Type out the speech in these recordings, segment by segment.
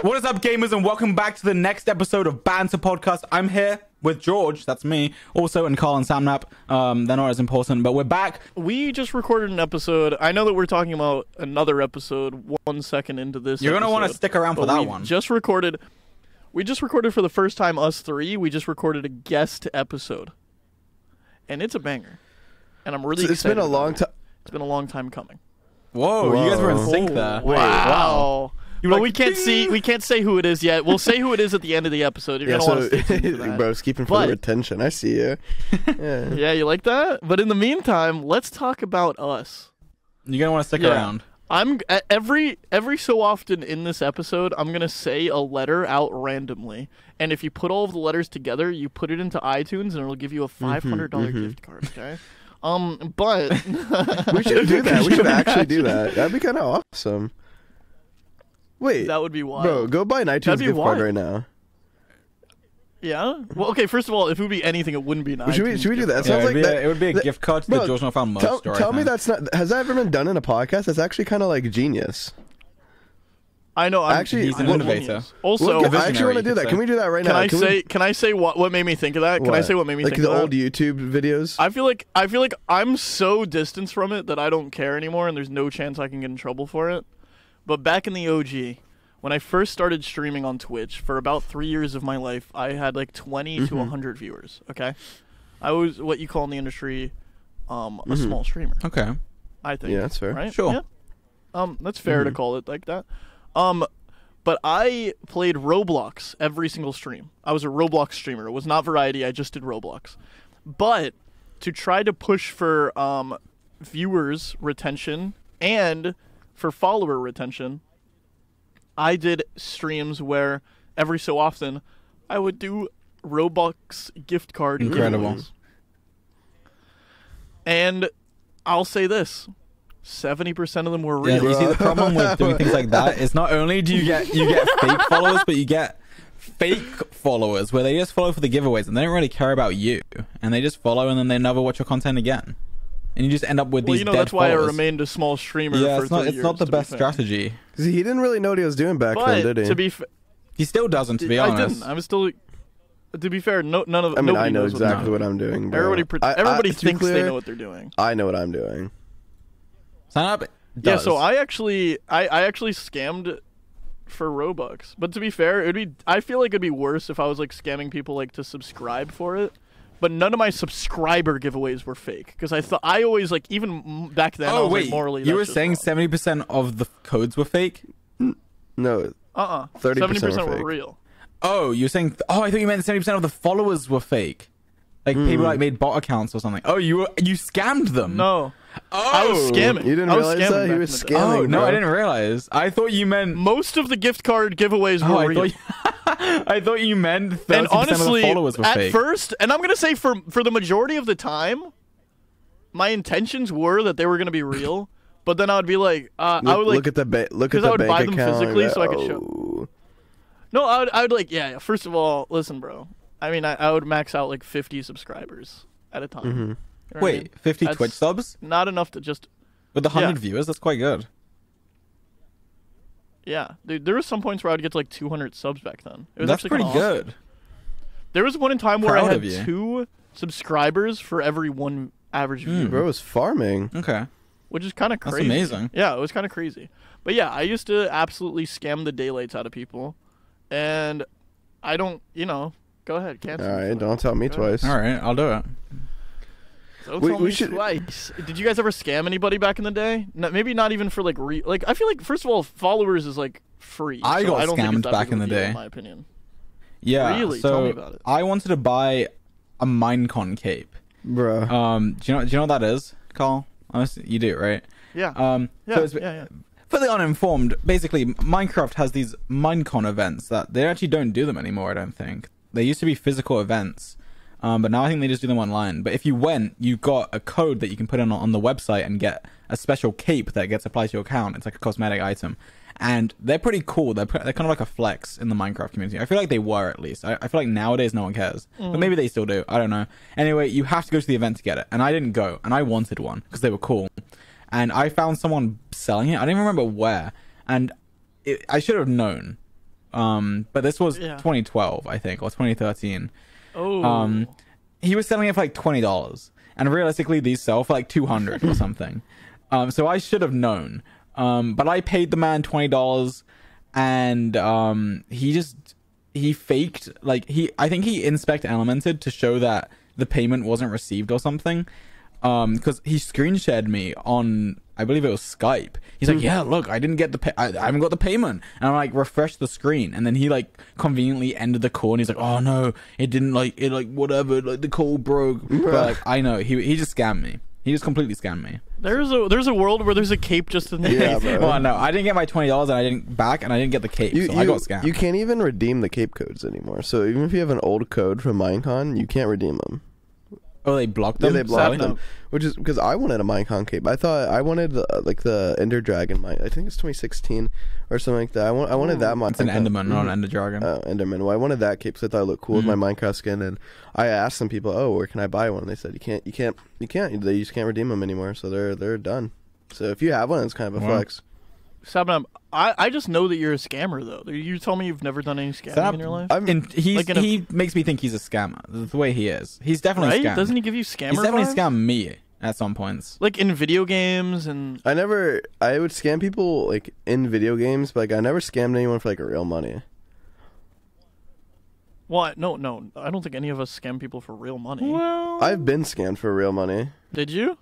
What is up, gamers, and welcome back to the next episode of Banter Podcast. I'm here with George, that's me, also, and Carl and Samnap. They're not as important, but we're back. We just recorded an episode. I know that we're talking about another episode 1 second into this. You're going to want to stick around for that one. We just recorded for the first time, us three. We just recorded a guest episode. And it's a banger. And I'm really excited. It's been a long time. It's been a long time coming. Whoa, you guys were in sync there. Wow. But like, we can't say who it is yet. We'll say who it is at the end of the episode. You're gonna want to stay tuned for that. Bro, it's keeping for the retention. I see you. Yeah. Yeah, you like that? But in the meantime, let's talk about us. You're gonna want to stick around. I'm every so often in this episode, I'm gonna say a letter out randomly, and if you put all of the letters together, you put it into iTunes, and it'll give you a $500 gift card. Okay. But we should do that. We should actually do that. That'd be kind of awesome. Wait, that would be wild. Bro, go buy an iTunes gift card right now. Yeah? Well, okay, first of all, if it would be anything, it wouldn't be an iTunes. Should we do that? Yeah, it would be a gift card to the GeorgeNotFound merch store. Tell me that's not... Has that ever been done in a podcast? That's actually kind of like genius. I know. He's an innovator. Also, I actually want to do that. Can we do that right now? Can I say what made me think of that? Can I say what made me think of that? Like the old YouTube videos? I feel like I'm so distanced from it that I don't care anymore, and there's no chance I can get in trouble for it. But back in the OG, when I first started streaming on Twitch, for about 3 years of my life, I had like 20 to 100 viewers, okay? I was what you call in the industry a small streamer. Okay. I think. Yeah, that's fair. Right? Sure. Yeah. That's fair to call it like that. But I played Roblox every single stream. I was a Roblox streamer. It was not variety. I just did Roblox. But to try to push for viewers retention and for follower retention, I did streams where every so often I would do Roblox gift card giveaways. And I'll say this. 70% of them were real. Yeah, you see the problem with doing things like that is not only do you get fake followers, but you get fake followers where they just follow for the giveaways and they don't really care about you, and they just follow and then they never watch your content again, and you just end up with these dead that's why followers. I remained a small streamer. Yeah, for it's not the best strategy. Because he didn't really know what he was doing back then, did he? To be he still doesn't, to be honest. I didn't. I was still. To be fair, none of. I mean, I know knows exactly what I'm doing. Bro. Everybody thinks they know what they're doing. I know what I'm doing. Sign up. Yeah, so I actually scammed for Robux. But to be fair, I feel like it'd be worse if I was like scamming people like to subscribe for it. But none of my subscriber giveaways were fake, because I always like, even back then. Oh, wait, like, morally, you were saying 70% of the codes were fake? No. 30% 30% were real. Oh, you're saying? I thought you meant 70% of the followers were fake. Like people like made bot accounts or something. Oh, you scammed them? No. Oh, I was scamming. You didn't realize that? He was scamming. Oh, no, I didn't realize. I thought you meant most of the gift card giveaways were real. I thought you meant 30% and honestly, of the followers were fake. At first, and I'm gonna say for the majority of the time, my intentions were that they were gonna be real. But then I would be like, I would like look at the bank account. Because I would buy them physically so I could show. No, I would like, yeah. First of all, listen, bro. I mean, I would max out like 50 subscribers at a time. You know Wait, I mean? 50 That's Twitch subs? Not enough to just... With 100 viewers, that's quite good. Yeah, dude, there was some points where I'd get to like 200 subs back then. It was That's actually pretty good. There was one in time where I had 2 subscribers for every 1 average viewer. Bro was farming. Okay. Which is kind of crazy. That's amazing. Yeah, it was kind of crazy. But yeah, I used to absolutely scam the daylights out of people. And I don't, go ahead. Cancel. All right, don't tell me twice. All right, I'll do it. Don't tell me twice. Did you guys ever scam anybody back in the day? Maybe not even for like I feel like, first of all, followers is like free. I got don't think scammed it's that back big in of the a deal, day. in my opinion. Yeah. Really? So Tell me about it. I wanted to buy a Minecon cape. Bro. Do you know what that is, Carl? Honestly, you do, right? Yeah. Yeah. For the uninformed, basically, Minecraft has these Minecon events that they actually don't do them anymore, I don't think. They used to be physical events, but now I think they just do them online. But if you went, you got a code that you can put in on the website and get a special cape that gets applied to your account. It's like a cosmetic item. And they're pretty cool. They're kind of like a flex in the Minecraft community. I feel like they were, at least. I feel like nowadays no one cares. But maybe they still do. I don't know. Anyway, you have to go to the event to get it. And I didn't go. And I wanted one because they were cool. And I found someone selling it. I don't even remember where. And I should have known. but this was Yeah. 2012, I think, or 2013. Oh. He was selling it for like $20, and realistically, these sell for like $200 or something. So I should have known. But I paid the man $20, and he faked, like, I think he inspect elemented to show that the payment wasn't received or something. Because he screen shared me on, I believe it was Skype. He's like, yeah, look, I didn't get I haven't got the payment. And I like refreshed the screen, and then he like conveniently ended the call, and he's like, oh no, it didn't, like, whatever, like the call broke. But like, I know he just scammed me. He just completely scammed me. There's a world where there's a cape just in there. Yeah, bro. Well, no, I didn't get my $20, and I didn't get the cape, so I got scammed. You can't even redeem the cape codes anymore. So even if you have an old code from Minecon, you can't redeem them. Oh, they blocked them? Yeah, they blocked Sorry? them. Which is because I wanted a Minecon cape. I thought I wanted like the Ender Dragon. I think it's 2016 or something like that. I wanted that. It's an Enderman, not an Ender Dragon. Enderman. Well, I wanted that cape because I thought it looked cool with my Minecraft skin. And I asked some people, "Oh, where can I buy one?" And they said, "You can't. They just can't redeem them anymore. So they're done." So if you have one, it's kind of a flex. Sabnam, I just know that you're a scammer, though. You told me you've never done any scamming in your life. He makes me think he's a scammer. The way he is, he's definitely right? scammed. Doesn't he give you scammer He's definitely vibes? scammed me at some points. Like in video games and... I would scam people like in video games, but like I never scammed anyone for like real money. What? No. I don't think any of us scam people for real money. Well, I've been scammed for real money. Did you?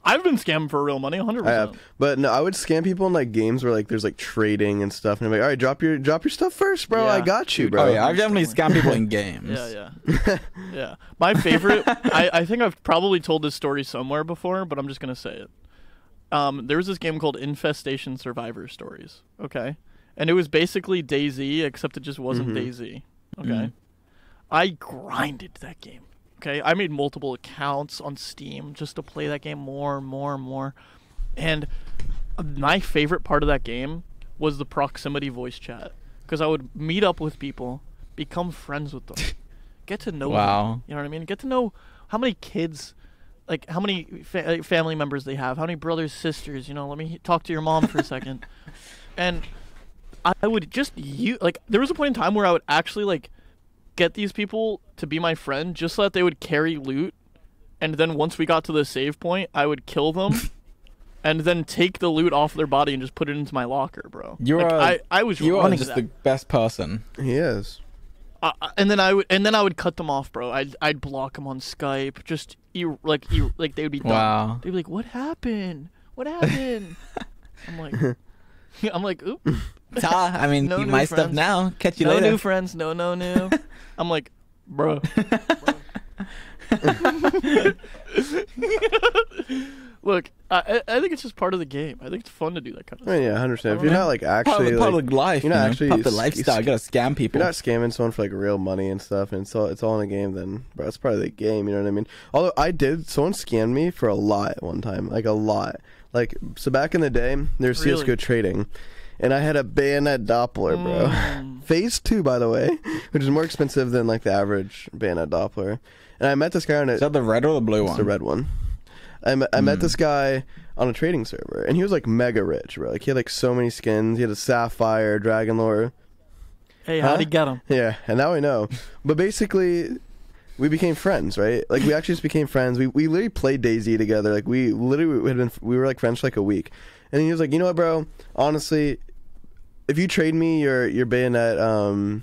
I've been scammed for real money, 100%. I have, but no, I would scam people in like games where like there's like trading and stuff, and I'm like, all right, drop your stuff first, bro. Yeah. I got you, bro. oh yeah, I've definitely scammed people in games. Yeah. Yeah. My favorite... I think I've probably told this story somewhere before, but I'm just going to say it. There was this game called Infestation Survivor Stories, okay? And it was basically DayZ, except it just wasn't DayZ, okay? I grinded that game. Okay, I made multiple accounts on Steam just to play that game more and more and more. And my favorite part of that game was the proximity voice chat. Because I would meet up with people, become friends with them, get to know them. You know what I mean? Get to know how many kids, like how many family members they have, how many brothers, sisters. You know, let me talk to your mom for a second. And I would just there was a point in time where I would actually like get these people to be my friend just so that they would carry loot, and then once we got to the save point, I would kill them and then take the loot off their body and just put it into my locker, bro. You like, are I was you are running just that. the best person. He is. And then I would cut them off, bro. I'd block them on Skype. Just like they would be done. Wow. They'd be like, "What happened? What happened?" I'm like, "Oop." I mean, No eat new my stuff friends. now. Catch you No later. new friends. No new. I'm like, bro. Look, I think it's just part of the game. I think it's fun to do that kind of I mean, stuff. yeah, 100%. If you're not like Part actually of, like, part of life. you're not you know? actually Part of the lifestyle. You gotta scam people. you're not scamming someone for like real money and stuff, and it's all in a game. Then, bro, it's part of the game. You know what I mean? Although someone scammed me for a lot one time, like a lot. Like so, back in the day, there's Really? CS:GO trading, and I had a bayonet Doppler, bro. Phase 2, by the way, which is more expensive than like the average bayonet Doppler. And I met this guy on Is that the red or the blue It's one? the red one. I met this guy on a trading server, and he was like mega rich, bro. Like he had like so many skins. He had a sapphire, dragon lore. Hey, how'd he get him? Yeah, and now I know. But basically, we became friends, right? Like we actually just became friends. We literally played DayZ together. Like we were like friends for like a week. And he was like, you know what, bro? Honestly, if you trade me your bayonet, I'll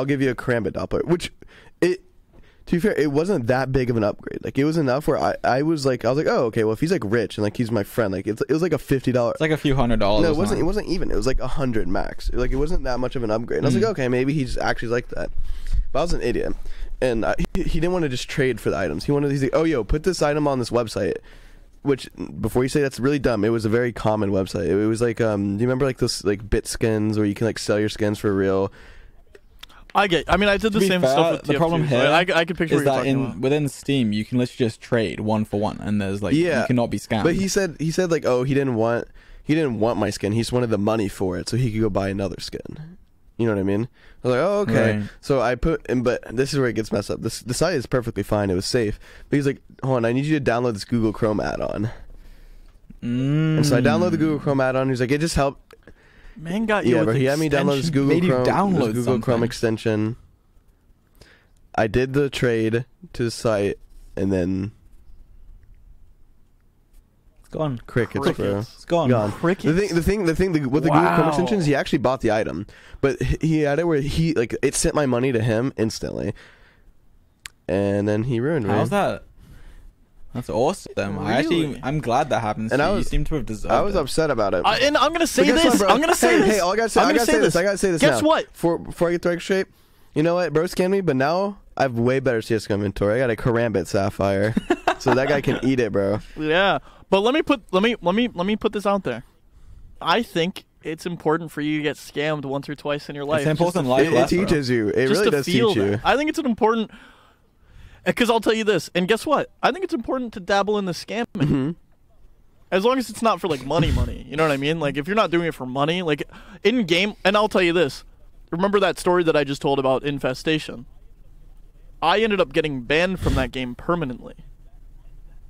give you a karambit Doppler. Which to be fair, it wasn't that big of an upgrade. Like it was enough where I was like, oh, okay, well if he's like rich and like he's my friend, like it was like a $50. It's like a few $100. No, it wasn't. It wasn't even. It was like 100 max. Like it wasn't that much of an upgrade. And I was like, okay, maybe he's actually like that. But I was an idiot, and he didn't want to just trade for the items. He's like, oh, yo, put this item on this website. Which before you say that's really dumb, it was a very common website. It was like, do you remember like those like bit skins where you can like sell your skins for real? I mean, I did the To be same fair, stuff with the TF2, problem so here I could picture is what you're that talking about. within Steam you can literally just trade one for one, and there's like you cannot be scammed. But he said like, oh, he didn't want my skin. He just wanted the money for it so he could go buy another skin. You know what I mean? I was like, oh, okay. Right. So I but this is where it gets messed up. The site is perfectly fine. It was safe. But he's like, hold on, I need you to download this Google Chrome add-on. And so I download the Google Chrome add-on. He's like, it just helped. Man got you Yeah, with but he had me download this extension. Made you Google Chrome, download this Google Chrome something. extension. I did the trade to the site, and then It's gone. crickets, bro. It's gone. Gone. Crickets. The thing with the Google Chrome Wow. extensions, he actually bought the item, but he had it where he like it sent my money to him instantly, and then he ruined me. How's that? That's awesome. Really? I'm glad that happened. And to I you. was- You seem to have deserved I was it. upset about it. And I'm gonna say But guess this. what, bro? I'm gonna say Hey, this. I gotta say I'm gonna this. I gotta say this. Guess now. what? Before I get the record straight, you know what? Bro scammed me, but now I have way better CS:GO inventory. I got a Karambit Sapphire, so that guy can eat it, bro. Yeah, but let me put this out there. I think it's important for you to get scammed once or twice in your life. It's an just important to life It lesson. teaches you. It just really to does feel teach you. that. I think it's an important. Because I'll tell you this, and guess what? I think it's important to dabble in the scamming. Mm-hmm. As long as it's not for like money, you know what I mean? Like if you're not doing it for money, like in game, and I'll tell you this. Remember that story that I just told about Infestation? I ended up getting banned from that game permanently.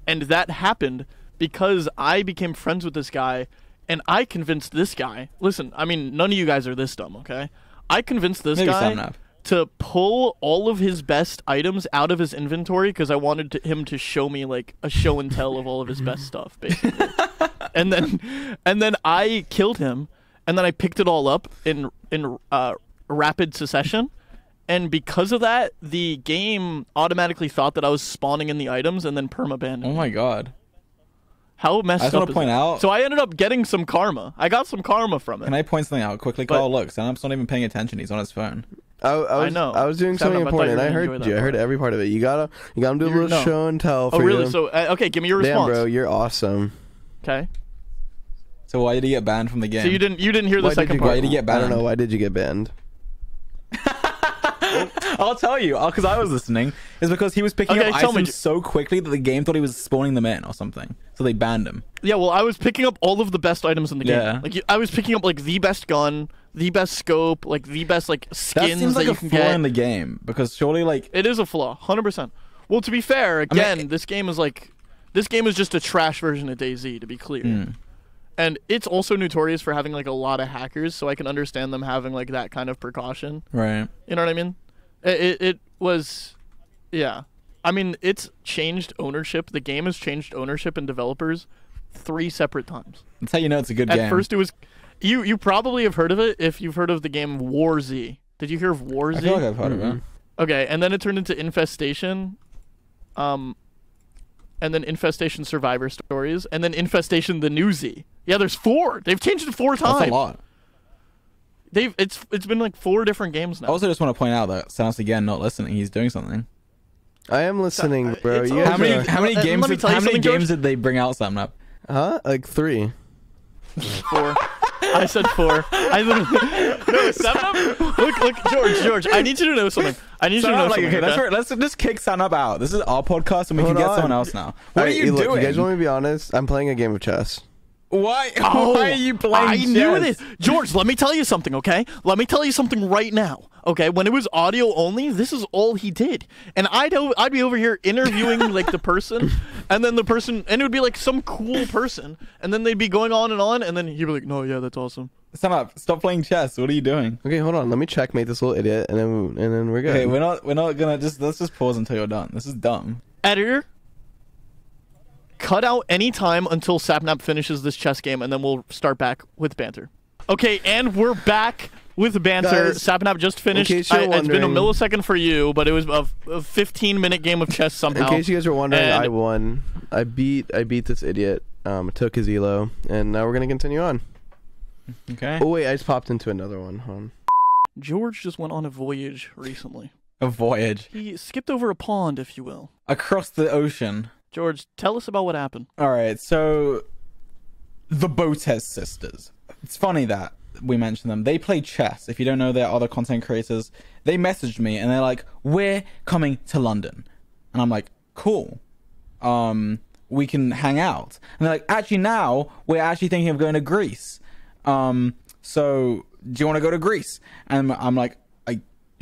And that happened because I became friends with this guy, and I convinced this guy. Listen, I mean, none of you guys are this dumb, okay? I convinced this Maybe guy some now. to pull all of his best items out of his inventory because I wanted him to show me like a show and tell of all of his best stuff, basically. and then I killed him, and then I picked it all up in rapid succession. And because of that, the game automatically thought that I was spawning in the items and then perma-banned me. Oh my god. How messed I just up want to is point that? out. So I ended up getting some karma. I got some karma from it. Can I point something out quickly? But- Carl, look, Sanap's not even paying attention. He's on his phone. I know. I was doing Sound something up, I thought important, you and I were gonna heard enjoy you. that I heard part. every part of it. You gotta do a You're- little no. show and tell. Oh, for really? you. So, okay, give me your Damn, response. bro, you're awesome. Okay. So why did he get banned from the game? So you didn't hear the Why did second you part. Why did he get I banned? don't know. Why did you get banned? I'll tell you, because I was listening. Is because he was picking Okay, up tell me. items so quickly that the game thought he was spawning them in or something. So they banned him. Yeah, well, I was picking up all of the best items in the game. Yeah. Like I was picking up like the best gun, the best scope, like the best like That skins seems like you a can flaw get. in the game because surely like It is a flaw, 100%. Well, to be fair, again, this game is just a trash version of DayZ, to be clear. And it's also notorious for having like a lot of hackers, so I can understand them having like that kind of precaution. right. You know what I mean? It was, yeah. I mean, it's changed ownership. The game has changed ownership and developers 3 separate times. That's how you know it's a good At game. first, it was you probably have heard of it if you've heard of the game War Z. Did you hear of War Z? I feel like I've heard of it. Okay, and then it turned into Infestation, and then Infestation Survivor Stories, and then Infestation the New Z. Yeah, there's 4. They've changed it 4 times. That's a lot. It's been like 4 different games now. I also just want to point out that Sounds again not listening. He's doing something. I am listening, bro. it's You all- guys How many are- how many Let games me did, tell you how many something, George. games did they bring out Something Up? Huh? Like 3. 4. I said 4. I literally no 7. Look, George. I need you to know something. I need you to know something. okay, okay? let's just kick Sun Up out. This is our podcast and we Hold can get on. someone else now. What are Alright, you look, doing? You guys want me to be honest? I'm playing a game of chess. Why? Oh, Why are you playing I chess? knew this. George, let me tell you something, okay? Let me tell you something right now, okay? When it was audio only, this is all he did. And I'd be over here interviewing, like, the person, and then the person, and it would be, like, some cool person, and then they'd be going on, and then he'd be like, no, yeah, that's awesome. Sun Up, stop playing chess. What are you doing? Okay, hold on. Let me checkmate this little idiot, and then we're good. Okay, we're not gonna let's just pause until you're done. This is dumb. Editor, cut out any time until Sapnap finishes this chess game, and then we'll start back with banter. Okay, and we're back with banter. Guys, Sapnap just finished. case you're It's been a wondering- millisecond for you, but it was a 15-minute game of chess somehow. In case you guys are wondering, And- I won. I beat this idiot. Took his elo, and now we're gonna continue on. Okay. Oh wait, I just popped into another one. Hold on. George just went on a voyage recently. A voyage He skipped over a pond, if you will. across the ocean. George, tell us about what happened. All right, so the Botes sisters. It's funny that we mentioned them. They play chess. If you don't know, they're other content creators. They messaged me and they're like, "We're coming to London," and I'm like, "Cool. We can hang out." And they're like, "Actually, now we're actually thinking of going to Greece. So do you want to go to Greece?" And I'm like,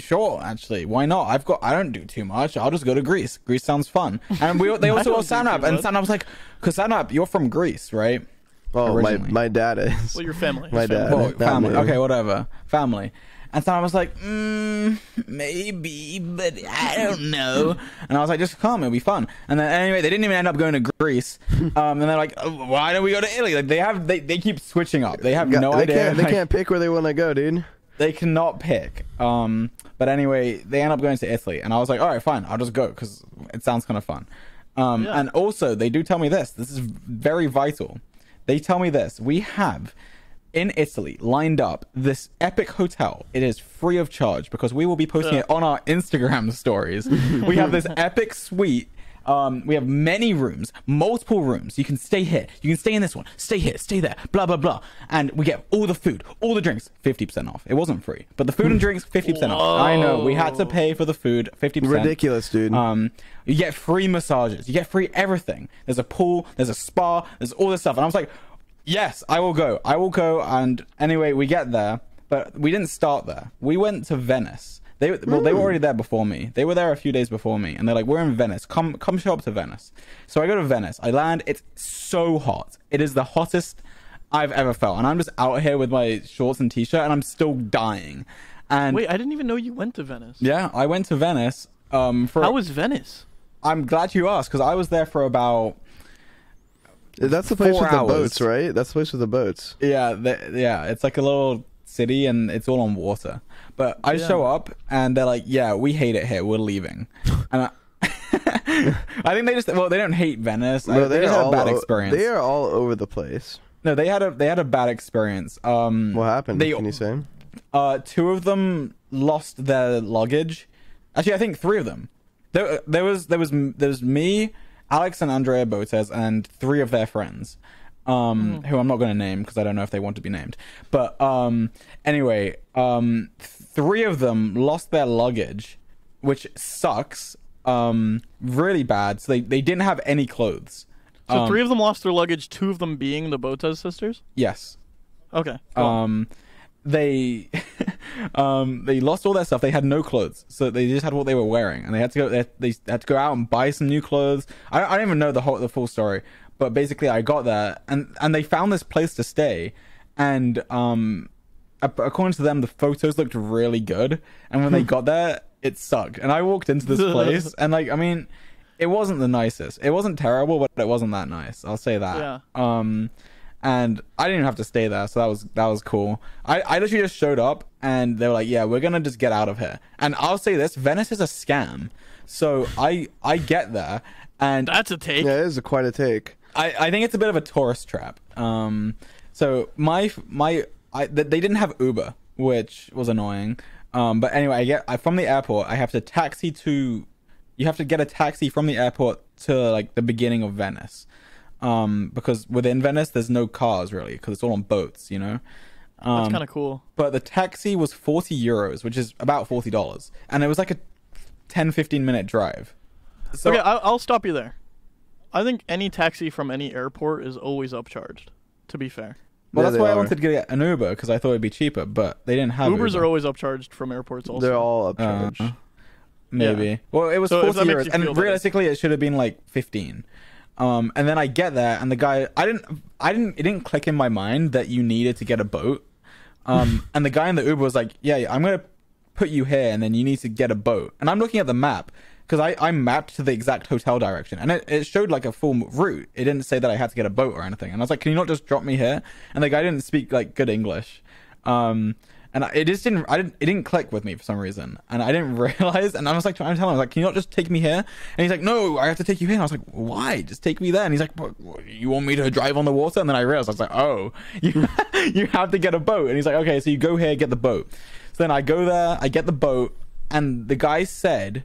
sure, actually, why not? I don't do too much. I'll just go to Greece. Greece sounds fun. And they also got don't do Sanap, too and much. Sanap was like, because Sanap, you're from Greece, right? Oh, originally. my dad is. Well, your family. My His dad. family. Well, not family. me. Okay, whatever. Family. And so I was like, maybe, but I don't know. And I was like, just come, it'll be fun. And then anyway, they didn't even end up going to Greece. And they're like, oh, why don't we go to Italy? Like they keep switching up. They have no idea. They can't pick where they want to go, dude. They cannot pick. But anyway, they end up going to Italy, and I was like, all right, fine, I'll just go because it sounds kind of fun. Yeah. And also, they do tell me this. This is very vital. They tell me this. We have in Italy lined up this epic hotel. It is free of charge because we will be posting it on our Instagram stories. We have this epic suite. We have many rooms, multiple rooms. You can stay here. You can stay in this one. Stay here. Stay there. Blah, blah, blah. And we get all the food, all the drinks, 50% off. It wasn't free, but the food and drinks, 50% off. I know. We had to pay for the food, 50%. Ridiculous, dude. You get free massages. You get free everything. There's a pool. There's a spa. There's all this stuff. And I was like, yes, I will go. I will go. And anyway, we get there, but we didn't start there. We went to Venice. They were already there before me. They were there a few days before me, and they're like, "We're in Venice. Come show up to Venice." So I go to Venice. I land. It's so hot. It is the hottest I've ever felt, and I'm just out here with my shorts and t-shirt, and I'm still dying. And Wait, I didn't even know you went to Venice. yeah, I went to Venice. For How was Venice? I'm glad you asked because I was there for about That's the place 4 with the hours. boats, right? That's the place with the boats. yeah. It's like a little city, and it's all on water. But I Yeah. show up, and they're like, "Yeah, we hate it here. We're leaving." And I think they don't hate Venice. Bro, They just had a bad experience. They are all over the place. No, they had a bad experience. What happened? They- Can you say? 2 of them lost their luggage. Actually, I think 3 of them. There was me, Alex, and Andrea Botes, and 3 of their friends. Who I'm not going to name because I don't know if they want to be named. But anyway, 3 of them lost their luggage, which sucks. Really bad. So they didn't have any clothes. So 3 of them lost their luggage, 2 of them being the Botes sisters? Yes. Okay. go on. They they lost all their stuff. They had no clothes, so they just had what they were wearing, and they had to go. They had to go out and buy some new clothes. I don't even know the full story, but basically, I got there, and they found this place to stay, and according to them, the photos looked really good, and when they got there, it sucked. And I walked into this place, and like, I mean, it wasn't the nicest. It wasn't terrible, but it wasn't that nice. I'll say that. Yeah. And I didn't even have to stay there, so that was cool. I literally just showed up, and they were like, "Yeah, we're gonna just get out of here." And I'll say this: Venice is a scam. So I get there, and That's a take. Yeah, it is quite a take. I think it's a bit of a tourist trap. So they didn't have Uber, which was annoying. But anyway, from the airport, I have to taxi to. You have to get a taxi from the airport to like the beginning of Venice. Because within Venice, there's no cars really, because it's all on boats, you know. That's kind of cool. But the taxi was €40, which is about $40, and it was like a 10-15 minute drive. So Okay, I'll stop you there. I think any taxi from any airport is always upcharged, to be fair. well, Yeah, that's they why I are. wanted to get an Uber because I thought it'd be cheaper, but they didn't have Ubers Uber. are always upcharged from airports also. They're all upcharged. Maybe. Yeah. Well, it was So if that makes €40, you and feel better. realistically, it should have been like 15. And then I get there, and the guy, it didn't click in my mind that you needed to get a boat. And the guy in the Uber was like, yeah, I'm gonna put you here, and then you need to get a boat. And I'm looking at the map because I mapped to the exact hotel direction, and it showed like a full route. It didn't say that I had to get a boat or anything. And I was like, can you not just drop me here? And the guy didn't speak like good English. And it didn't click with me for some reason, and I didn't realize. And I was like trying to tell him, I was like, can you not just take me here? And he's like, no, I have to take you here. And I was like, why? Just take me there. And he's like, but you want me to drive on the water? And then I realized, I was like, oh, you have to get a boat. And he's like, okay, so you go here, get the boat. So then I go there, I get the boat, and the guy said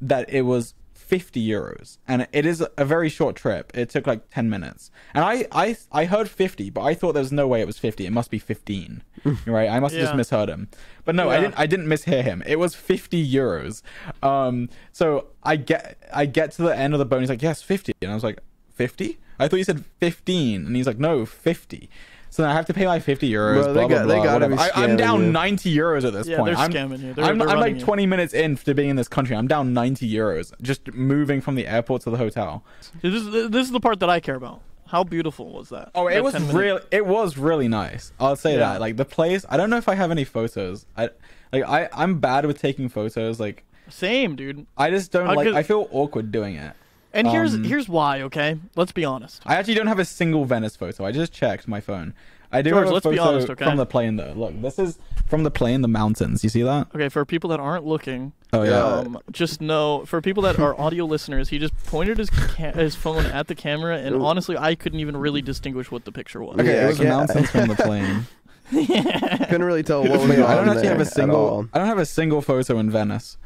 that it was €50, and it is a very short trip. It took like 10 minutes, and I heard 50, but I thought there was no way it was 50. It must be 15, right? I must have just Yeah. misheard him, but no, Yeah. I didn't mishear him. It was €50. So I get to the end of the boat, and he's like, yes, 50, and I was like, 50? I thought you said 15, and he's like, no, 50. So then I have to pay my €50. Bro, blah, blah, they blah, gotta whatever. be I'm scamming down you. €90 at this Yeah, point. they're I'm scamming you. I'm They're like running you. 20 minutes in to being in this country. I'm down €90 just moving from the airport to the hotel. This is the part that I care about. How beautiful was that? Oh, it That was 10-minute really, it was really nice. I'll say Yeah. that. Like the place, I don't know if I have any photos. I'm bad with taking photos. Like Same, dude. I just don't I'll like. get- I feel awkward doing it. And here's Um, here's why. Okay, let's be honest. I actually don't have a single Venice photo. I just checked my phone. I do George, have a let's be photo honest, okay? from the plane though. Look, this is from the plane, the mountains. You see that? Okay, for people that aren't looking, Oh yeah. just know for people that are audio listeners, he just pointed his phone at the camera, and honestly, I couldn't even really distinguish what the picture was. Okay, Yeah, it was the I can't- mountains from the plane. Couldn't really tell what was going on. I don't actually have a there at single. all. I don't have a single photo in Venice.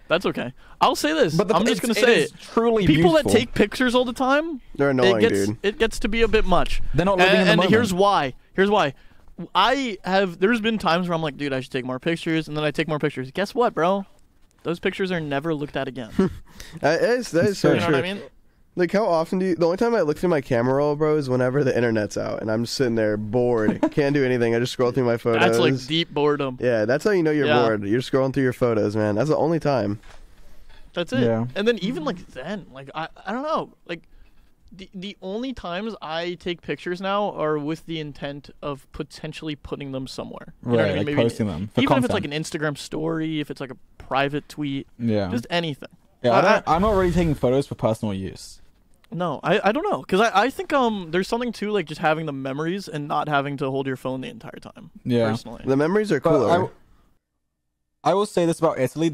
That's okay. I'll say this. But I'm just gonna say it is truly people beautiful. that take pictures all the time, They're annoying, dude. it gets to be a bit much. They're not living in the and moment. here's why. There's been times where I'm like, dude, I should take more pictures, and then I take more pictures. Guess what, bro? Those pictures are never looked at again. That is so You know true. what I mean? Like, how often do you... The only time I look through my camera roll, bro, is whenever the internet's out, and I'm just sitting there bored. Can't do anything. I just scroll through my photos. That's like deep boredom. Yeah, that's how you know you're Yeah. bored. You're scrolling through your photos, man. That's the only time. That's it. Yeah. And then even like then, like I don't know, like the only times I take pictures now are with the intent of potentially putting them somewhere. You know what I Right, mean? like Maybe posting them for even if it's like content. an Instagram story, if it's like a private tweet, Yeah. just anything. Yeah, I'm not really taking photos for personal use. No, I don't know, because I think there's something to like just having the memories and not having to hold your phone the entire time. Yeah. Personally. The memories are But cooler. I will say this about Italy: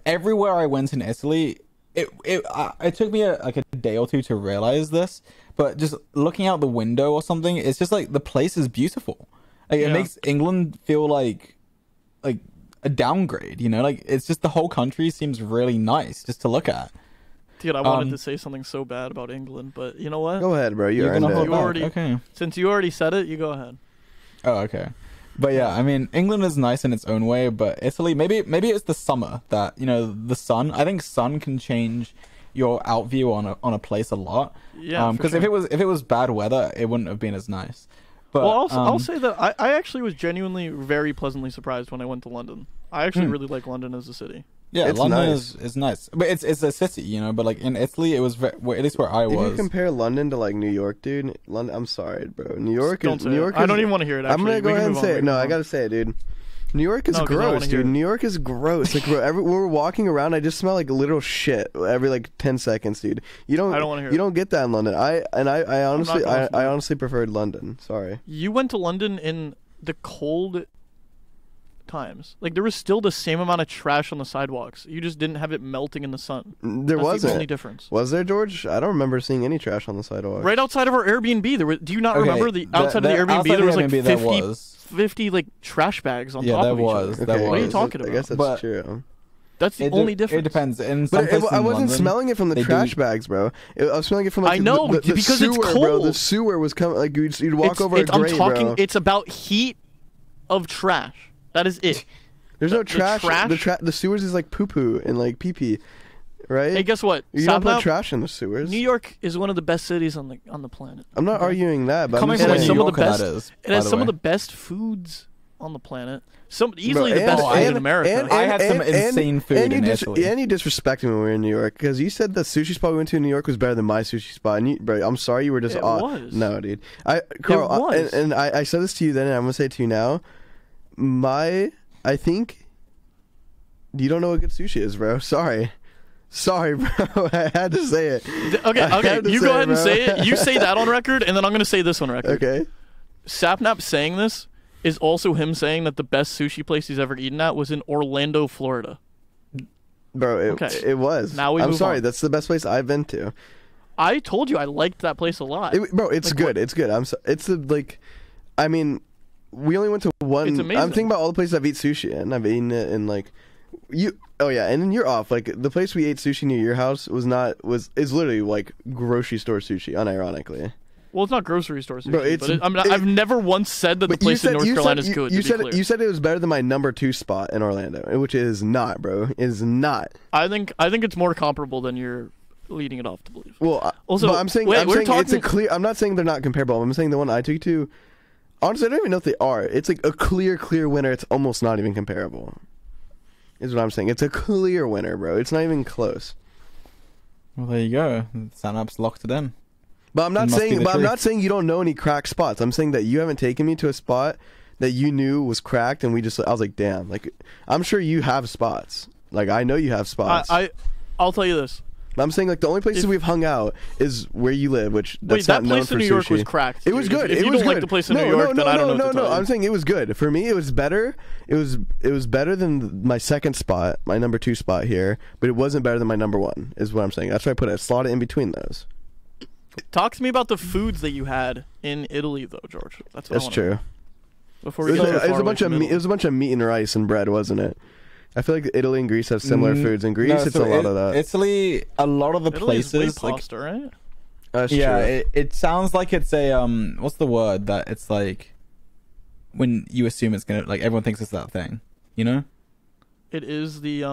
everywhere I went in Italy, it took me like a day or two to realize this. But just looking out the window or something, it's just like the place is beautiful. Like Yeah. it makes England feel like a downgrade. You know, like it's just the whole country seems really nice just to look at. Dude, I wanted to say something so bad about England, but you know what? Go ahead, bro. You You're earned gonna hold it. You back. already- Okay. Since you already said it, you go ahead. Oh, okay. But yeah, I mean, England is nice in its own way, but Italy, maybe it's the summer that, you know, the sun. I think sun can change your out view on a place a lot. Yeah, for because sure. if it was bad weather, it wouldn't have been as nice. But Well, I'll say that I actually was genuinely very pleasantly surprised when I went to London. I actually really like London as a city. yeah, It's London nice. is nice, but it's a city, you know. But like in Italy, it was at least where I If you was. compare London to like New York, dude, London. I'm sorry, bro. New York Don't is. say New it. York. I is- don't even want to hear it. I'm Actually. gonna go We can ahead and move say on. it. No, I gotta say it, dude. New York is No, 'cause I wanna gross, hear dude. it. New York is gross. Like, bro, when we're walking around, I just smell like literal shit every like 10 seconds, dude. You don't. I don't wanna hear You it. don't get that in London. I honestly, going for I it. honestly preferred London. Sorry. You went to London in the cold times. Like there was still the same amount of trash on the sidewalks. You just didn't have it melting in the sun. There That's wasn't. the only difference. Was there, George? I don't remember seeing any trash on the sidewalk. Right outside of our Airbnb, there were. Do you not Okay, remember the outside of the Airbnb? outside There was like Airbnb, 50, there was. 50 like trash bags on Yeah, top there of each was. other. There What are you was. talking I about? guess that's But- true. That's the only difference. It depends. In some But places I in wasn't London, smelling it from the they trash do- bags, bro. I was smelling it from like I know, the because sewer, it's bro. The cold. sewer was coming like you'd walk It's- over a I'm grate, talking. bro. It's about heat of trash. That is it. There's no the trash. trash- The sewers is like poo poo and like pee pee, right? Hey, guess what? you don't put Sapnap, trash in the sewers. New York is one of the best cities on the planet. I'm not Okay? arguing that, but Coming I'm from just a has New saying. some of the Yorker, best- that is. It has by some way. of the best foods on the planet. Easily the Bro, best food in and- America. and- I had some and- insane food and you in dis- Italy. And you disrespected me when we were in New York because you said the sushi spot we went to in New York was better than my sushi spot. And you, bro, I'm sorry you were just It off. was. No, dude. Carl, was. and I said this to you then, and I'm gonna say it to you now. I think you don't know what good sushi is, bro. Sorry, bro. I had to say it. Okay, I okay. had to You say go it, ahead and bro. say it. You say that on record, and then I'm gonna say this on record. Okay. Sapnap saying this is also him saying that the best sushi place he's ever eaten at was in Orlando, Florida. Bro, Okay. it was. Now we I'm move sorry. on. That's the best place I've been to. I told you I liked that place a lot. Bro, it's Like, good. what- It's good. It's the like, I mean, we only went to one. It's amazing. I'm thinking about all the places I've eaten sushi in. I've eaten it in like, you. Oh yeah, and then you're off. Like the place we ate sushi near your house is literally like grocery store sushi, unironically. Well, it's not grocery store sushi, Bro, it's- but I've never once said that the But you place in said- North you Carolina said- is good. You to said be clear. you said it was better than my number 2 spot in Orlando, which it is not, bro. It is not. I think it's more comparable than you're leading it off to believe. Well, Also, but I'm saying wait, I'm we're saying it's a talking- clear. I'm not saying they're not comparable. I'm saying the one I took you to. Honestly, I don't even know if they are. It's like a clear winner. It's almost not even comparable. Is what I'm saying. It's a clear winner, bro. It's not even close. Well, there you go. Sanap's locked it in. But I'm not It must be saying. the But I'm truth. not saying you don't know any cracked spots. I'm saying that you haven't taken me to a spot that you knew was cracked, and I was like, damn. Like, I'm sure you have spots. Like, I know you have spots. I'll tell you this. I'm saying, like, the only places we've hung out is where you live, which that's that not known place for in New York sushi. was cracked. It was dude. good. If it you was don't good. like the place in New York, then I don't know what to tell you. I'm saying it was good. For me, it was better. It was better than my second spot, my number 2 spot here, but it wasn't better than my number 1, is what I'm saying. That's why I put it. Slot it in between those. Talk to me about the foods that you had in Italy, though, George. That's true. Before we get It was a bunch of meat and rice and bread, wasn't it? I feel like Italy and Greece have similar foods. In Greece, it's a lot of that. Italy, a lot of the Italy is places, way like, pasta, right? That's yeah, true. it sounds like it's a what's the word that it's like when you assume it's gonna, like, everyone thinks it's that thing, you know? It is the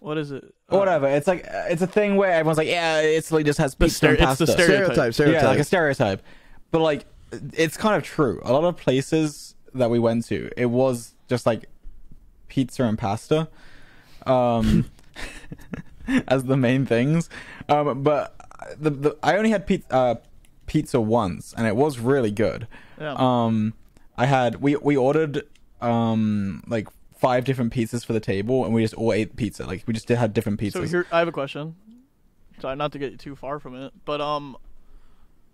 what is it? Whatever. It's like it's a thing where everyone's like, yeah, Italy just has The pizza and it's the pasta. stereotype. Stereotype. Yeah, like a stereotype. But like, it's kind of true. A lot of places that we went to, it was just like pizza and pasta, as the main things. But I only had pizza once, and it was really good. Yeah. We ordered like 5 different pizzas for the table, and we just all ate pizza. Like, we just had different pizzas. So here, I have a question. Sorry, not to get you too far from it, but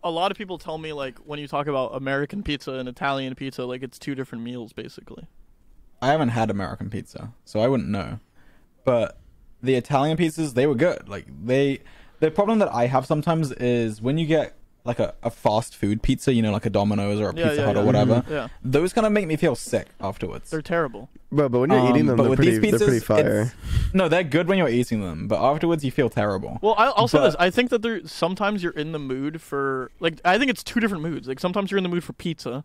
a lot of people tell me, like, when you talk about American pizza and Italian pizza, like, it's 2 different meals basically. I haven't had American pizza, so I wouldn't know. But the Italian pizzas, they were good. Like, the problem that I have sometimes is when you get like a fast food pizza, you know, like a Domino's or a Pizza Hut or whatever. Yeah. Those kind of make me feel sick afterwards. They're terrible. Bro, but when you're eating them, but they're with pretty, these pizzas, they're pretty fire. no, they're good when you're eating them, but afterwards you feel terrible. Well, I'll say this. I think that sometimes you're in the mood for, like, I think it's 2 different moods. Like, sometimes you're in the mood for pizza,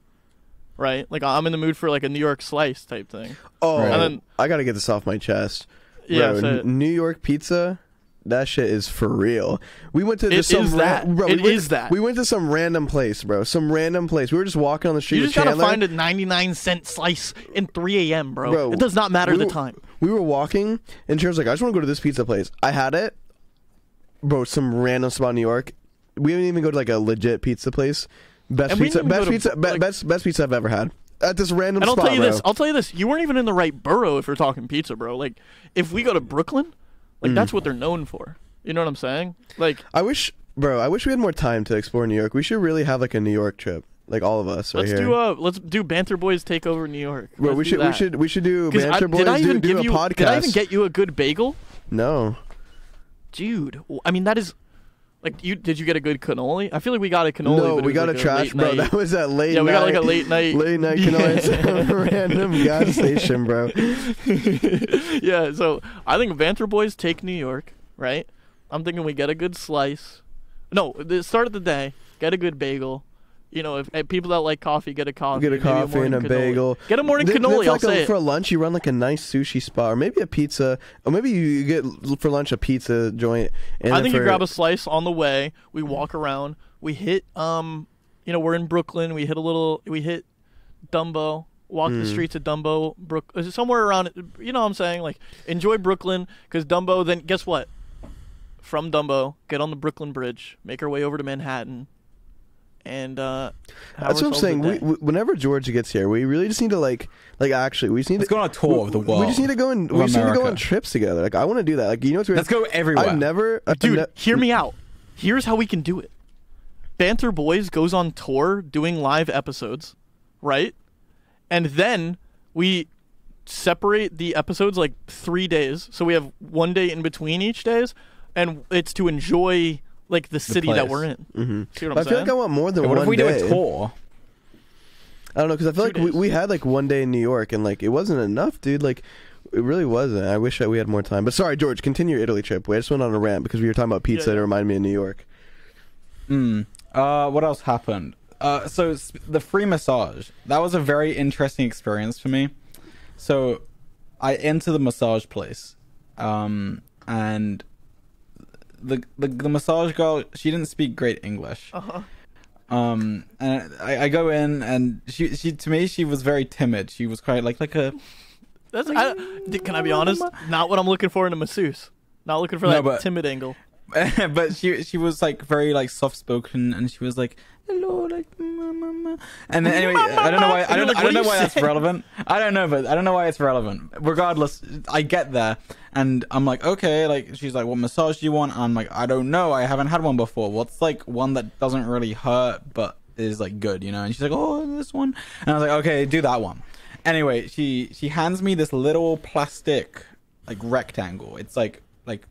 right? Like, I'm in the mood for, like, a New York slice type thing. Oh, Right. And then, I gotta get this off my chest. yeah, Bro, say it. New York pizza, that shit is for real. We went to It just some is that. bro, It we is that. We went to some random place, bro. Some random place. We were just walking on the street You with just gotta Chandler. find a 99-cent slice in 3 a.m., bro. Bro, It does not matter we the were- time. We were walking, and she was like, I just want to go to this pizza place. I had it. Bro, some random spot in New York. We didn't even go to, like, a legit pizza place. Best And we pizza, didn't even best go to, pizza, like- best pizza I've ever had. At this random And I'll spot, tell you bro. this. I'll tell you this. You weren't even in the right borough if you're talking pizza, bro. Like, if we go to Brooklyn, like, that's what they're known for. You know what I'm saying? Like, I wish we had more time to explore New York. We should really have, like, a New York trip. Like, all of us right here. let's do Banter Boys take over New York. Bro, Let's we do should that. we should do 'Cause Banter Boys. did I even do give a you? podcast. Did I even get you a good bagel, No. dude? I mean, that is like you. Did you get a good cannoli? I feel like we got a cannoli. No, but it we was got like a trash, late bro. night- That was at late Yeah, night. we got like a late night. Late night cannoli at some random gas station, bro. Yeah, so I think Banter Boys take New York, right? I'm thinking we get a good slice. No, the start of the day, get a good bagel. You know, if people that like coffee get a coffee, Get a maybe coffee and a morning cannoli. bagel. Get a morning Then cannoli. for I'll like say it. for lunch, you run like a nice sushi spot, or maybe a pizza, or maybe you get for lunch a pizza joint. And I then think you for- grab a slice on the way. We walk around. We hit you know, we're in Brooklyn. We hit Dumbo. Walk the streets of Dumbo, somewhere around. You know what I'm saying? Like, enjoy Brooklyn, because Dumbo. Then guess what? From Dumbo, get on the Brooklyn Bridge, make our way over to Manhattan, and have That's what I'm ourselves a saying. day. Whenever George gets here, we really just need to like actually we just need Let's to go on a tour of the world. We just need to go and of we just need to go America. on trips together. Like, I want to do that. Like, you know what's weird? Let's go everywhere. I've never, Dude, hear me out. Here's how we can do it. Banter Boys goes on tour doing live episodes, right? And then we separate the episodes like 3 days. So we have 1 day in between each days, and it's to enjoy like the city that place. we're in. Mm-hmm. See what I'm I feel saying? like I want more than Hey, what one if we day. do a tour? I don't know, because I feel 2 like days. we had like 1 day in New York, and like it wasn't enough, dude. Like, it really wasn't. I wish that we had more time. But sorry, George, continue your Italy trip. I just went on a rant because we were talking about pizza. Yeah. It reminded me of New York. What else happened? The free massage. That was a very interesting experience for me. So I enter the massage place, and the massage girl, she didn't speak great English. And I go in, and she to me, she was very timid. She was quite like a Can I be honest? Not what I'm looking for in a masseuse. Not looking for No, that but- timid angle. but she was like very like soft spoken, and she was like, hello, like mama. And then anyway, I don't know why I don't know why that's relevant. I don't know, but I don't know why it's relevant. Regardless, I get there and I'm like, okay, like she's like, what massage do you want? And I'm like, I don't know, I haven't had one before. What's like one that doesn't really hurt but is like good, you know? And she's like, oh, this one. And I was like, okay, do that one. Anyway, she hands me this little plastic like rectangle. It's like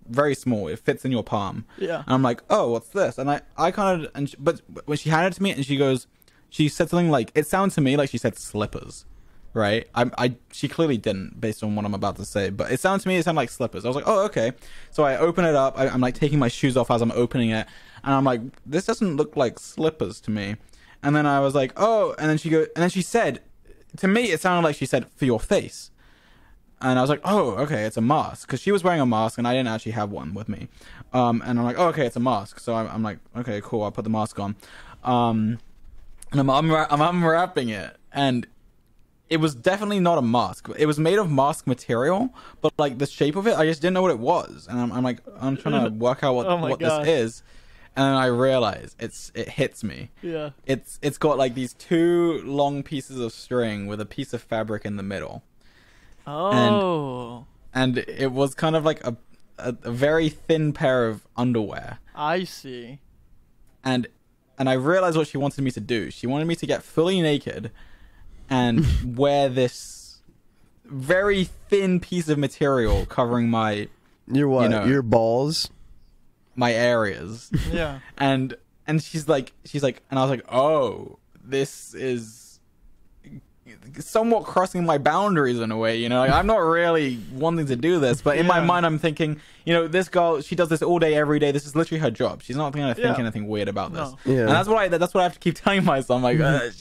very small. It fits in your palm. Yeah. And I'm like, oh, what's this? And I kind of, but when she handed it to me and she said something like, it sounded to me like she said slippers, right? She clearly didn't based on what I'm about to say, but it sounded like slippers. I was like, oh, okay. So I open it up. I'm like taking my shoes off as I'm opening it. And I'm like, this doesn't look like slippers to me. And then I was like, oh, and then she said, to me, it sounded like she said for your face. And I was like, oh, okay, it's a mask. Because she was wearing a mask, and I didn't actually have one with me. And I'm like, oh, okay, it's a mask. So I'm like, okay, cool, I'll put the mask on. And I'm unwrapping it. And it was definitely not a mask. It was made of mask material, but, like, the shape of it, I just didn't know what it was. And I'm like, I'm trying to work out what this is. And then I realize it hits me. Yeah. It's got, like, these two long pieces of string with a piece of fabric in the middle. Oh. And it was kind of like a very thin pair of underwear. I see. And I realized what she wanted me to do. She wanted me to get fully naked and wear this very thin piece of material covering my Your what? You know, your balls? my areas. Yeah. And she's like, and I was like, oh, this is somewhat crossing my boundaries in a way, you know. Like, I'm not really wanting to do this, but in my mind I'm thinking, you know, this girl, she does this all day every day. This is literally her job. She's not going to think anything weird about this. No. Yeah. And that's what I have to keep telling myself. I'm like,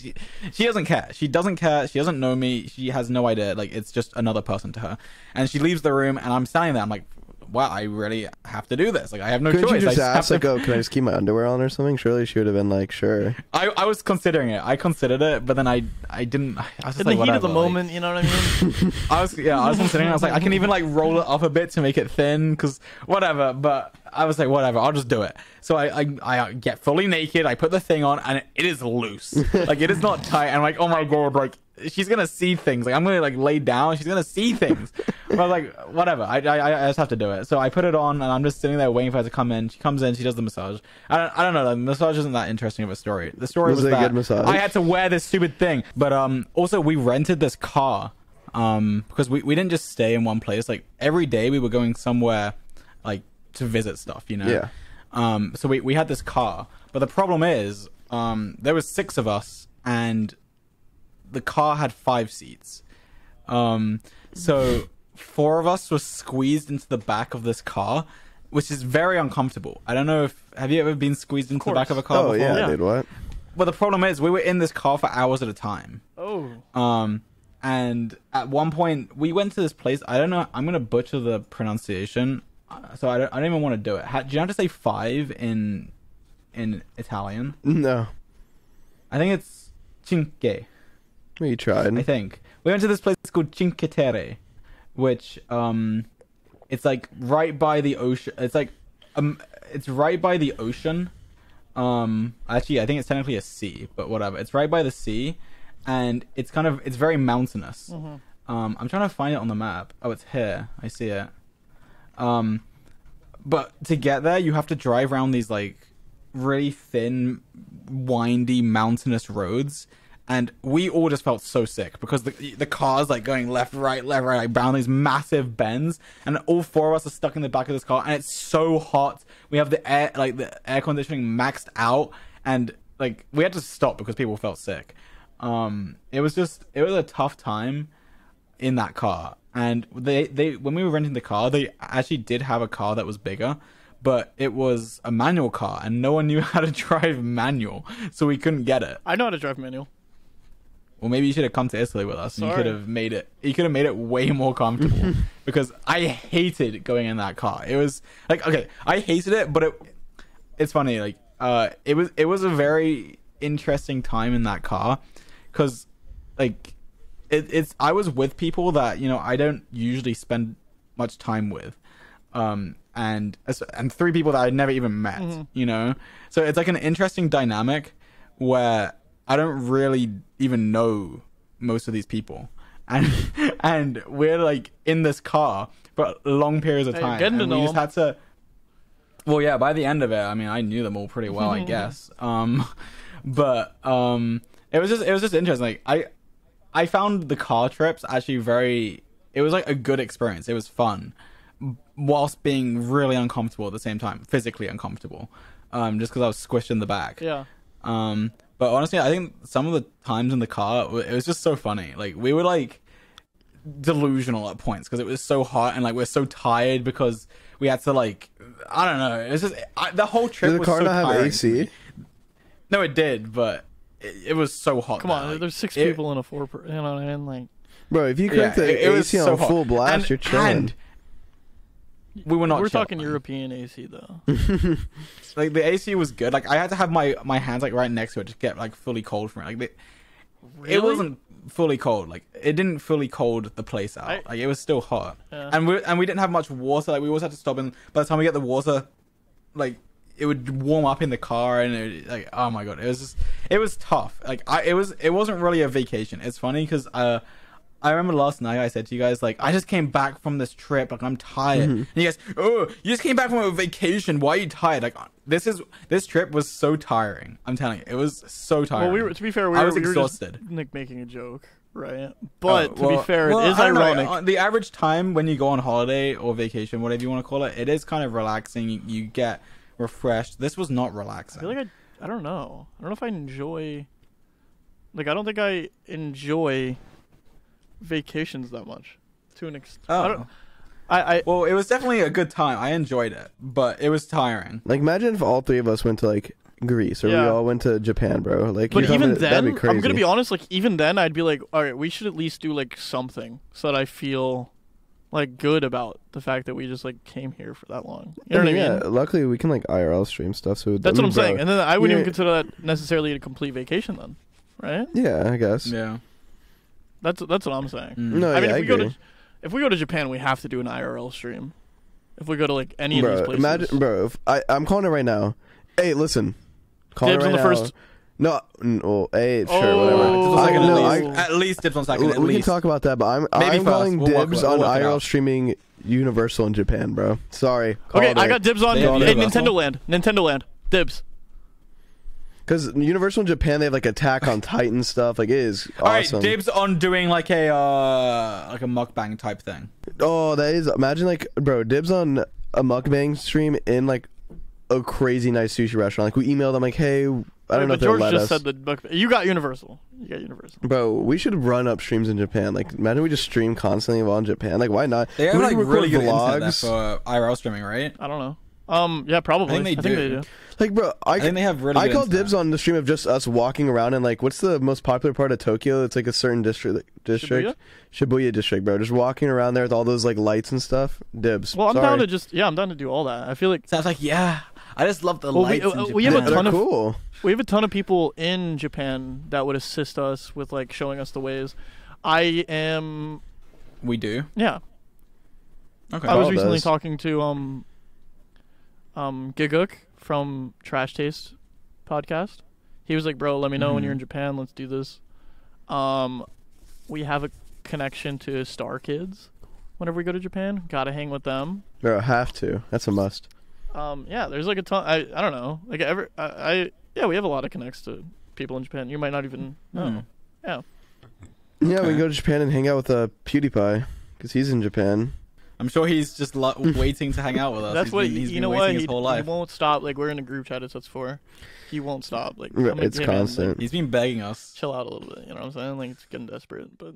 she doesn't care. She doesn't care. She doesn't know me. She has no idea. Like, it's just another person to her. And she leaves the room, and I'm standing there. I'm like, wow, I really have to do this. Like, I have no choice. Couldn't you just I ask, like, oh, can I just keep my underwear on or something? Surely she would have been like, sure. I was considering it. I considered it, but then I didn't. I was just In like, the heat of the whatever, moment, you know what I mean? I was considering it. I was like, I can even like roll it up a bit to make it thin, because whatever. But I was like, whatever, I'll just do it. So I get fully naked. I put the thing on, and it is loose. Like, it is not tight. And I'm like, oh my god, like, she's gonna see things. Like, I'm gonna like lay down. She's gonna see things. But I was like, whatever. I just have to do it. So I put it on, and I'm just sitting there waiting for her to come in. She comes in. She does the massage. I don't know. The massage isn't that interesting of a story. The story was it a that good massage? I had to wear this stupid thing. But also we rented this car. Because we didn't just stay in one place. Like, every day we were going somewhere, like, to visit stuff, you know? Yeah. So we had this car. But the problem is, there was 6 of us, and the car had 5 seats. So 4 of us were squeezed into the back of this car, which is very uncomfortable. I don't know if... Have you ever been squeezed into the back of a car before? Yeah, dude, what? But the problem is, we were in this car for hours at a time. Oh. And at one point, we went to this place. I don't know. I'm gonna butcher the pronunciation, so I don't even want to do it. Do you have to say 5 in Italian? No. I think it's cinque. Well, you tried. I think we went to this place called Cinque Terre, which it's like right by the ocean. It's like it's right by the ocean. Actually, I think it's technically a sea, but whatever. It's right by the sea. And it's very mountainous. Mm-hmm. I'm trying to find it on the map. Oh, it's here. I see it. But to get there, you have to drive around these like really thin, windy, mountainous roads. And we all just felt so sick because the car's like going left, right, like down these massive bends, and all 4 of us are stuck in the back of this car, and it's so hot. We have the air conditioning maxed out, and like we had to stop because people felt sick. It was a tough time in that car. And they when we were renting the car, they actually did have a car that was bigger, but it was a manual car and no one knew how to drive manual, so we couldn't get it. I know how to drive manual. Well, maybe you should have come to Italy with us and you Sorry. could have made it way more comfortable because I hated going in that car. It was like, okay, I hated it, but it's funny, like it was a very interesting time in that car. Because, like, I was with people that, you know, I don't usually spend much time with. and 3 people that I'd never even met. You know, so it's like an interesting dynamic where I don't really even know most of these people, and we're like in this car for long periods of time, getting to and know we just them. had to. Well, yeah, by the end of it, I mean, I knew them all pretty well, I guess. But it was just interesting. Like, I found the car trips actually it was like a good experience. It was fun, whilst being really uncomfortable at the same time, physically uncomfortable, just because I was squished in the back. Yeah. But honestly, I think some of the times in the car, it was just so funny. Like, we were like delusional at points because it was so hot, and like we're so tired because we had to like, I don't know. It's just the whole trip Did the was car so not have tiring. AC? No, it did, but it was so hot. Come on, there's 6 people in a 4. You know what I mean? Like, Bro, if you crank the it was AC so on hot. full blast, you're chilling. And we were not. we're chilling. talking European AC though. Like, the AC was good. Like, I had to have my hands like right next to it to get like fully cold from it. Like, Really? it wasn't fully cold. Like, it didn't fully cold the place out. Like, it was still hot. Yeah. And we didn't have much water. Like, we always had to stop, and by the time we get the water, like, it would warm up in the car, and like, oh my god, it was tough. Like, it wasn't really a vacation. It's funny because I remember last night I said to you guys, like, I just came back from this trip, like, I'm tired. And you guys, oh, you just came back from a vacation, why are you tired? Like, this trip was so tiring. I'm telling you, it was so tiring. Well, to be fair, I was we were exhausted. just like making a joke, right? But to Well, be fair, well, it is I don't know. ironic. The average time when you go on holiday or vacation, whatever you want to call it, it is kind of relaxing. You get refreshed. This was not relaxing. I feel like I don't know. I don't know if I enjoy. Like, I don't think I enjoy vacations that much, to an extent. Oh. Well, it was definitely a good time. I enjoyed it, but it was tiring. Like, imagine if all 3 of us went to like Greece, or we Yeah. all went to Japan, bro. Like, But you're even telling me that'd then, be crazy. I'm gonna be honest. Like, even then, I'd be like, all right, we should at least do like something so that I feel like good about the fact that we just like came here for that long. You know what I mean? Yeah, luckily we can like IRL stream stuff. So That's what I'm saying. And then I wouldn't even yeah. consider that necessarily a complete vacation, then, right? Yeah, I guess. Yeah. That's what I'm saying. No, I mean, yeah, if we go to Japan, we have to do an IRL stream. If we go to like any bro, of these places, imagine, bro. If I'm calling it right now. Hey, listen. Calling Dibs it on right the now. first. No, hey, sure, Oh. whatever. Dibs on No, second, at least dibs on second. At we can least. talk about that, but I'm first. calling We'll work dibs it- on we'll work it IRL out. streaming Universal in Japan, bro. Sorry. Okay, I got dibs on They have hey, Universal? Nintendo Land. Nintendo Land. Dibs. Because Universal in Japan, they have like Attack on Titan stuff. Like, it is All right, awesome. dibs on doing like a mukbang type thing. Oh, that is. Imagine like, bro, dibs on a mukbang stream in like a crazy nice sushi restaurant. Like, we emailed them like, hey, I don't know But if they'll George let just us. said the book. You got Universal. You got Universal. Bro, we should run up streams in Japan. Like, imagine we just stream constantly while in Japan. Like, why not? They have We like can record really good internet there vlogs. for IRL streaming, right? I don't know. Yeah, probably. I think they do. Like, bro, I think they have really I good call internet. dibs on the stream of just us walking around and like, what's the most popular part of Tokyo? It's like a certain district. Shibuya district, bro. Just walking around there with all those like lights and stuff. Dibs. Well, I'm Sorry. down to I'm down to do all that. I feel like Sounds like, yeah. I just love the Well, lights. we have a They're ton of cool. we have a ton of people in Japan that would assist us with like showing us the ways. I am We do. yeah. Okay. I was Carl recently does. talking to Giguk from Trash Taste podcast. He was like, "Bro, let me know when you're in Japan. Let's do this." We have a connection to Star Kids. Whenever we go to Japan, gotta hang with them. Bro, have to. That's a must. Yeah, there's like a ton. I don't know. Like yeah, we have a lot of connects to people in Japan. You might not even know. Yeah. Yeah, we can go to Japan and hang out with PewDiePie because he's in Japan. I'm sure he's just waiting to hang out with us. That's what he's you been know. waiting What his whole life. he won't stop. Like, we're in a group chat. That's for. He won't stop. Like, Right, I'm like, it's "Hey, man, constant. like, He's been begging us. chill out a little bit. You know what I'm saying? Like, it's getting desperate. But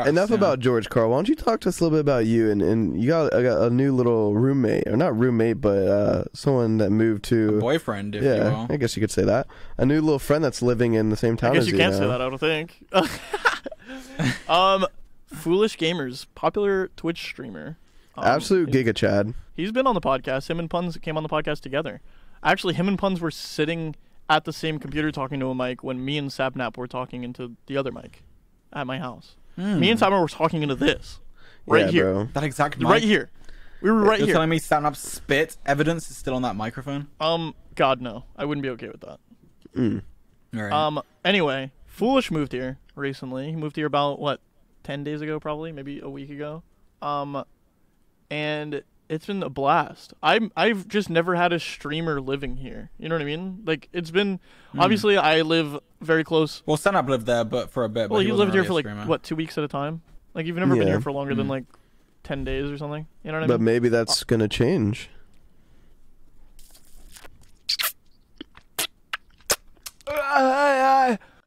Enough about George, Carl. Why don't you talk to us a little bit about you? And you got a new little roommate, or not roommate, but someone that moved to boyfriend, if you yeah, will. I guess you could say that. A new little friend that's living in the same town I guess as you can't now. say that. I don't think. Foolish Gamers, popular Twitch streamer. Absolute Giga Chad. He's been on the podcast. Him and Puns came on the podcast together. Actually, him and Puns were sitting at the same computer talking to a mic when me and Sapnap were talking into the other mic at my house. Me and Sapnap were talking into this right Yeah, here. bro. That exact mic. Right here. We were right You're here. telling me stand up spit evidence is still on that microphone? God, no. I wouldn't be okay with that. All right. Anyway, Foolish moved here recently. He moved here about, 10 days ago, probably? Maybe a week ago. And it's been a blast. I've just never had a streamer living here. You know what I mean? Like, it's been... Obviously, I live very close. Well, stand up lived there, but for a bit. Well, but you wasn't lived here really for, a streamer. 2 weeks at a time? Like, you've never been here for longer than, 10 days or something? You know what I mean? But maybe that's gonna change.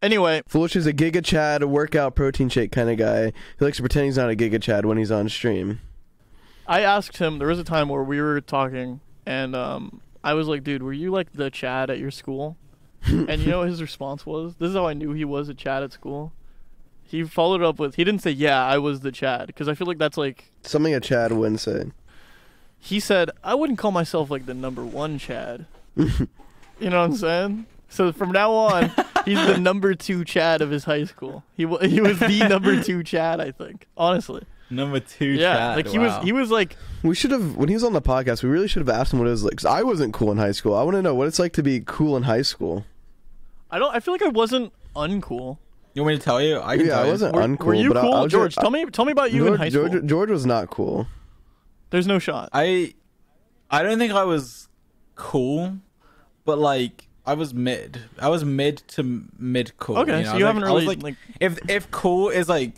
Anyway, Foolish is a Giga Chad workout protein shake kind of guy. He likes to pretend he's not a Giga Chad when he's on stream. I asked him, there was a time where we were talking, and I was like, dude, were you like the Chad at your school? And you know what his response was? This is how I knew he was a Chad at school. He followed up with, he didn't say, yeah, I was the Chad, because I feel like that's like... Something a Chad wouldn't say. He said, I wouldn't call myself like the number one Chad. You know what I'm saying? So from now on, he's the number 2 Chad of his high school. He was the number 2 Chad, I think. Honestly. Number 2 Yeah, Chad. like Wow. he was like... We should have, when he was on the podcast, we really should have asked him what it was like. Because I wasn't cool in high school. I want to know what it's like to be cool in high school. I feel like I wasn't uncool. You want me to tell you? I can tell I you. wasn't Were uncool. you but cool? I was George, tell me about you in high school. George was not cool. There's no shot. I don't think I was cool, but like I was mid. I was mid to mid cool. Okay, you know? so you haven't I was really, like if cool is like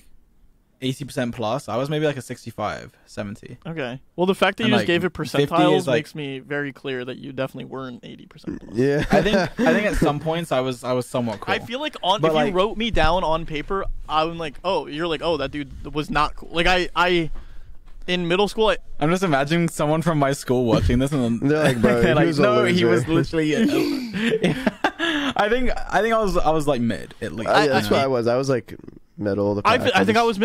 80% plus, I was maybe like a 65, 70. Okay. Well, the fact that you And, just like, gave it 50 percentiles is, like- makes me very clear that you definitely weren't 80%. Yeah. I think at some points I was somewhat cool. I feel like But, if like- you wrote me down on paper, I'm like, oh, you're like, oh, that dude was not cool. Like I in middle school, I'm just imagining someone from my school watching this and then They're like, bro, they're he was a no, he was loser." literally. I think I was like mid at least. Yeah, that's you know? what I was. I was like middle of the pack. I think I was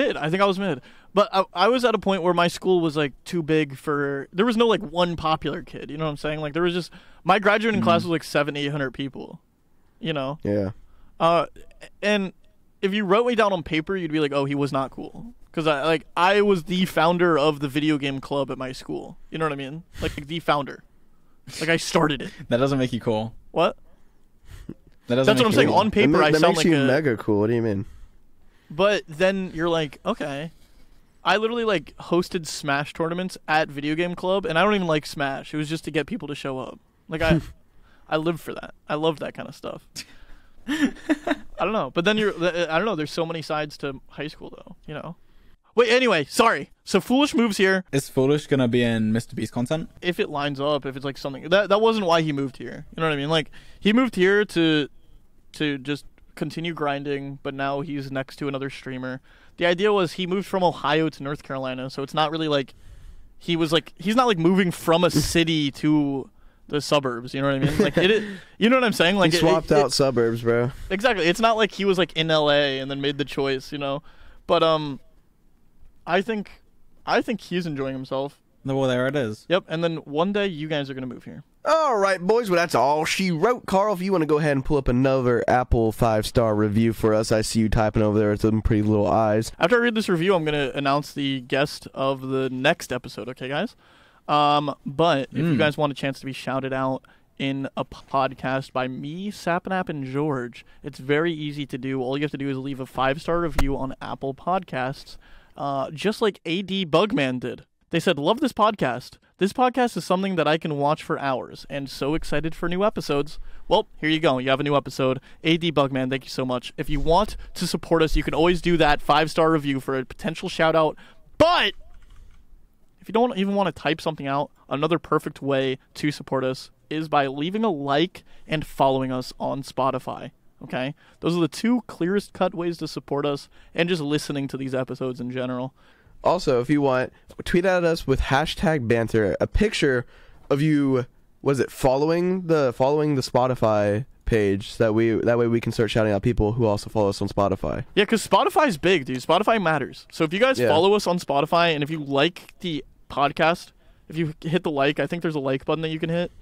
mid. But I was at a point where my school was like too big for. There was no like one popular kid. You know what I'm saying? Like there was just my graduating class was like 700-800 people. You know. Yeah. And if you wrote me down on paper, you'd be like, oh, he was not cool. Because I was the founder of the video game club at my school. You know what I mean? Like the founder. Like I started it. That doesn't make you cool. What? That doesn't That's make what I'm you saying. cool. On paper, I that sound makes like you a mega cool. What do you mean? But then you're like, okay. I literally like hosted Smash tournaments at Video Game Club, and I don't even like Smash. It was just to get people to show up. Like I live for that. I love that kind of stuff. I don't know. But then I don't know. There's so many sides to high school, though. You know. Wait. Anyway, sorry. So Foolish moves here. Is Foolish gonna be in Mr. Beast content? If it lines up, if it's like something that wasn't why he moved here. You know what I mean? Like he moved here to just continue grinding, but now he's next to another streamer. The idea was he moved from Ohio to North Carolina, so it's not really like he's not like moving from a city to the suburbs. You know what I mean? Like you know what I'm saying? Like He swapped out suburbs, bro. Exactly. It's not like he was like in LA and then made the choice, you know. But I think he's enjoying himself. Well, there it is. Yep. And then one day you guys are gonna move here. All right, boys. Well, that's all she wrote. Carl, if you want to go ahead and pull up another Apple 5-star review for us, I see you typing over there with some pretty little eyes. After I read this review, I'm gonna announce the guest of the next episode. Okay, guys. But if you guys want a chance to be shouted out in a podcast by me, Sapnap, and George, it's very easy to do. All you have to do is leave a 5-star review on Apple Podcasts, just like AD Bugman did. They said, love this podcast. This podcast is something that I can watch for hours, and so excited for new episodes. Well, here you go. You have a new episode. AD Bugman, thank you so much. If you want to support us, you can always do that 5-star review for a potential shout-out. But if you don't even want to type something out, another perfect way to support us is by leaving a like and following us on Spotify. Okay? Those are the 2 clearest cut ways to support us and just listening to these episodes in general. Also, if you want, tweet at us with #banter, a picture of you, following the Spotify page, so that way we can start shouting out people who also follow us on Spotify. Yeah, because Spotify's big, dude. Spotify matters. So if you guys follow us on Spotify, and if you like the podcast, if you hit the like, I think there's a like button that you can hit.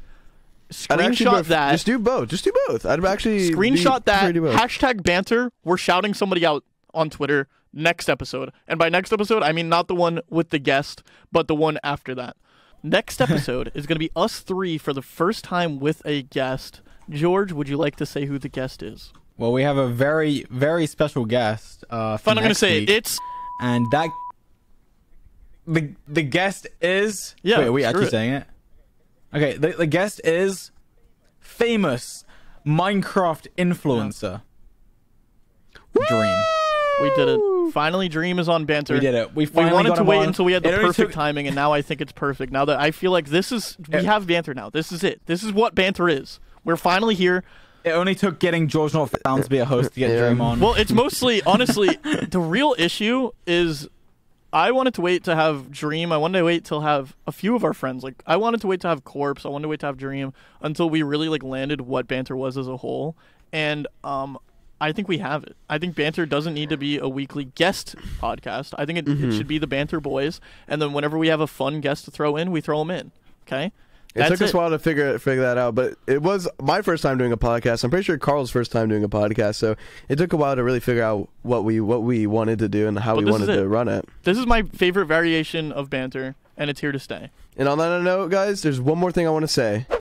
Screenshot that. Just do both. I'd actually Screenshot that. do both. #banter. We're shouting somebody out on Twitter next episode. And by next episode, I mean not the one with the guest, but the one after that. Next episode is going to be us three for the first time with a guest. George, would you like to say who the guest is? Well, we have a very, very special guest. I'm going to say it's... And that... The guest is... Yeah, Wait, are we actually it. saying it? Okay, the guest is famous Minecraft influencer. Dream. We did it. Finally, Dream is on Banter. We did it. We wanted got to him wait on. until we had the It only perfect took- timing, and now I think it's perfect. Now that I feel like we have Banter now. This is it. This is what Banter is. We're finally here. It only took getting GeorgeNotFound to be a host to get Yeah. Dream on. Well, it's mostly, honestly, the real issue is I wanted to wait to have Dream. I wanted to wait till have a few of our friends. Like, I wanted to wait to have Corpse. I wanted to wait to have Dream until we really, like, landed what Banter was as a whole. And, I think we have it. I think Banter doesn't need to be a weekly guest podcast. I think it should be the Banter Boys. And then whenever we have a fun guest to throw in, we throw them in. Okay? It took us a while to figure that out, but it was my first time doing a podcast. I'm pretty sure Carl's first time doing a podcast, so it took a while to really figure out what we wanted to do and how we wanted to run it. This is my favorite variation of Banter, and it's here to stay. And on that note, guys, there's one more thing I want to say.